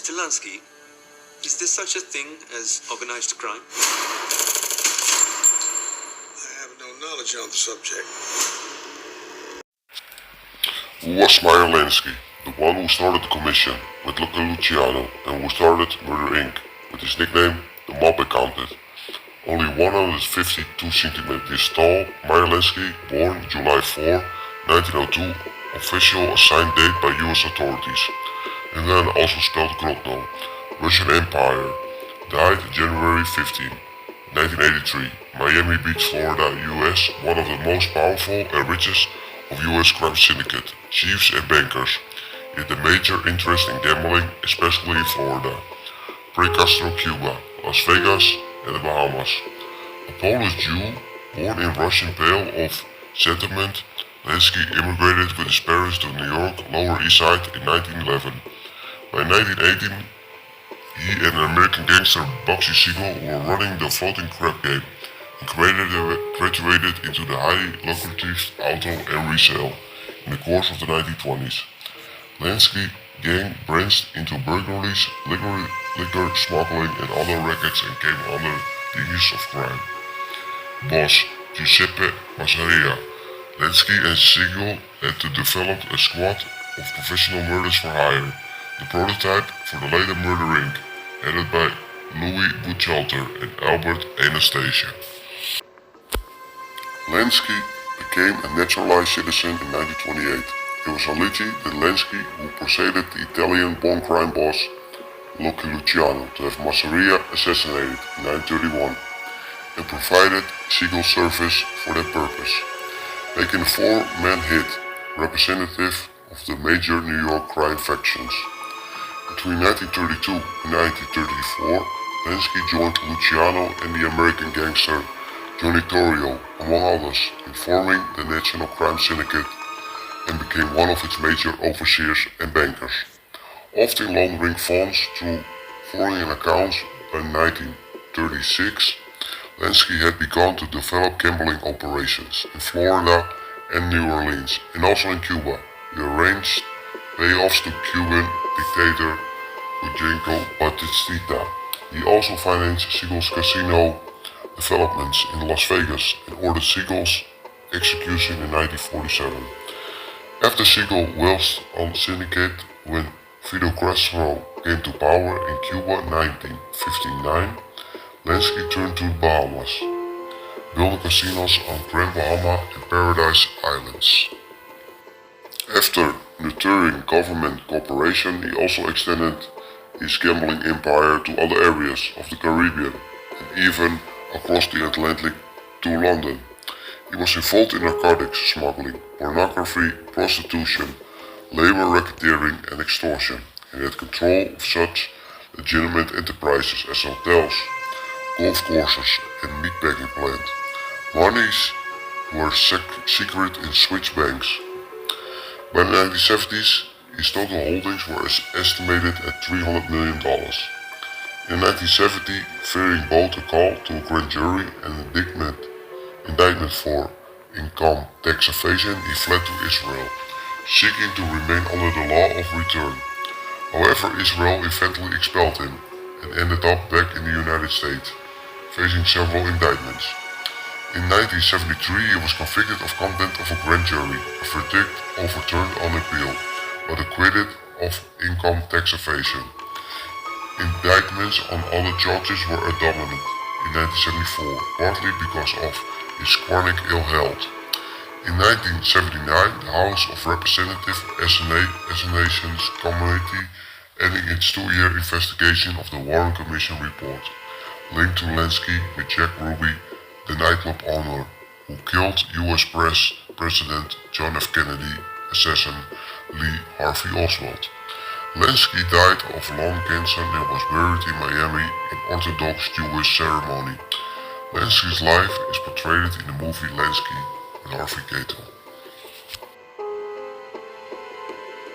Mr. Lansky, is there such a thing as organized crime? I have no knowledge on the subject. Who was Meyer Lansky, the one who started the commission with Luciano and who started Murder Inc. with his nickname the Mob Accountant? Only 152 centimeters tall, Meyer Lansky, born July 4, 1902, official assigned date by US authorities, and then also spelled Grodno, Russian Empire, died January 15, 1983, Miami Beach, Florida, US, one of the most powerful and richest of US crime syndicate, chiefs and bankers. He had a major interest in gambling, especially in Florida, pre-Castro Cuba, Las Vegas, and the Bahamas. A Polish Jew, born in Russian Pale of Sentiment, Lansky immigrated with his parents to New York, Lower East Side in 1911. By 1918, he and an American gangster, Bugsy Siegel, were running the floating crab game and graduated into the highly lucrative auto and resale in the course of the 1920s. Lansky gang branched into burglaries, liquor smuggling and other rackets and came under the use of crime. Boss Giuseppe Massaria, Lansky and Siegel had to develop a squad of professional murders for hire, the prototype for the later Murder Inc., headed by Louis Buchalter and Albert Anastasia. Lansky became a naturalized citizen in 1928. It was Aligi that Lansky who persuaded the Italian-born crime boss Luciano to have Massaria assassinated in 1931 and provided Siegel's service for that purpose, making a four-man hit representative of the major New York crime factions. Between 1932 and 1934, Lansky joined Luciano and the American gangster Johnny Torrio, among others, in forming the National Crime Syndicate and became one of its major overseers and bankers, often laundering funds through foreign accounts. By 1936, Lansky had begun to develop gambling operations in Florida and New Orleans, and also in Cuba. He arranged payoffs to Cuban dictator Eugenio Batista. He also financed Siegel's casino developments in Las Vegas and ordered Siegel's execution in 1947. After Siegel whilst on syndicate when Fidel Castro came to power in Cuba in 1959, Lansky turned to the Bahamas, building casinos on Grand Bahama and Paradise Islands. After nurturing government cooperation, he also extended his gambling empire to other areas of the Caribbean and even across the Atlantic to London. He was involved in narcotics smuggling, pornography, prostitution, labor racketeering and extortion, and had control of such legitimate enterprises as hotels, golf courses and meatpacking plant. Monies were secret in Swiss banks. By the 1970s, his total holdings were estimated at $300 million. In 1970, fearing both a call to a grand jury and an indictment for income tax evasion, he fled to Israel, seeking to remain under the law of return. However, Israel eventually expelled him and ended up back in the United States, facing several indictments. In 1973, he was convicted of contempt of a grand jury, a verdict overturned on appeal, but acquitted of income tax evasion. Indictments on other charges were dominant in 1974, partly because of his chronic ill health. In 1979, the House of Representatives Assassinations Committee ending its 2-year investigation of the Warren Commission report, linked to Lansky with Jack Ruby, the nightclub owner who killed U.S. President John F. Kennedy assassin Lee Harvey Oswald. Lansky died of lung cancer and was buried in Miami in Orthodox Jewish ceremony. Lansky's life is portrayed in the movie Lansky with Harvey Keitel.